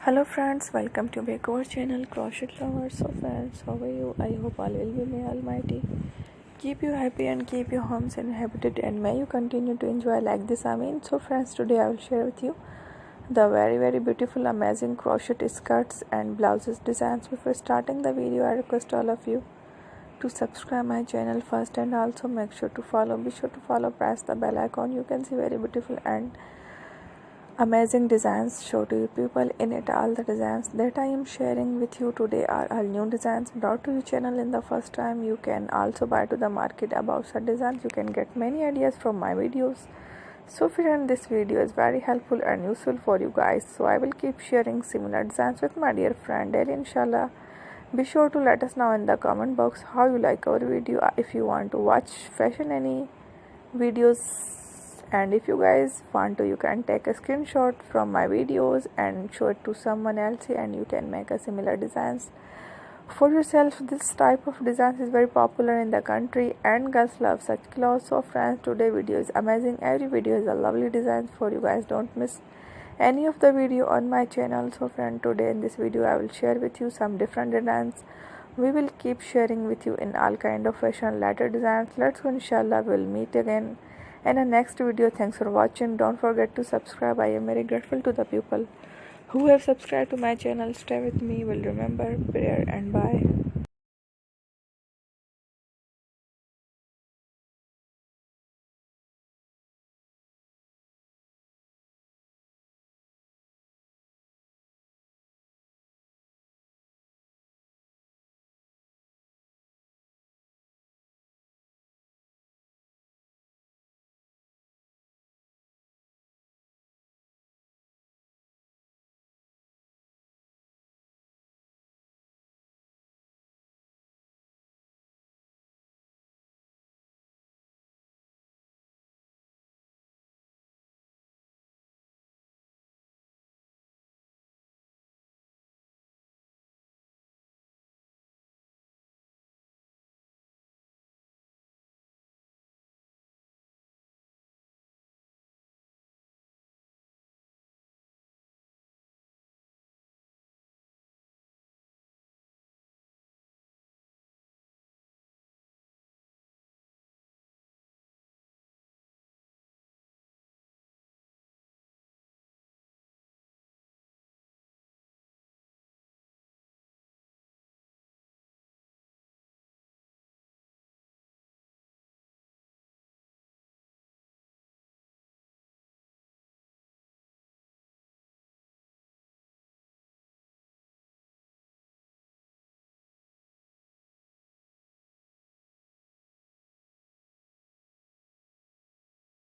Hello friends, welcome to back our channel Crochet Lovers. So friends, how are you? I hope all will be. May Almighty keep you happy and keep your homes inhabited, and may you continue to enjoy like this. So friends, today I will share with you the very beautiful amazing crochet skirts and blouses designs. Before starting the video, I request all of you to subscribe my channel first, and also make sure to follow. Be sure to follow, press the bell icon. You can see very beautiful and amazing designs show to you people in it. All the designs that I am sharing with you today are all new designs brought to your channel in the first time. You can also buy to the market about such designs. You can get many ideas from my videos. So friend, this video is very helpful and useful for you guys, so I will keep sharing similar designs with my dear friend daily, inshallah. Be sure to let us know in the comment box how you like our video. If you want to watch fashion any videos, and if you guys want to, you can take a screenshot from my videos and show it to someone else, and you can make a similar designs for yourself. This type of designs is very popular in the country and girls love such clothes. So friends, today video is amazing. Every video is a lovely design for you guys. Don't miss any of the video on my channel. So friend, today in this video I will share with you some different designs. We will keep sharing with you in all kind of fashion letter designs. Let's go, inshallah. We'll meet again in the next video. Thanks for watching. Don't forget to subscribe. I am very grateful to the people who have subscribed to my channel. Stay with me. Will remember prayer, and bye.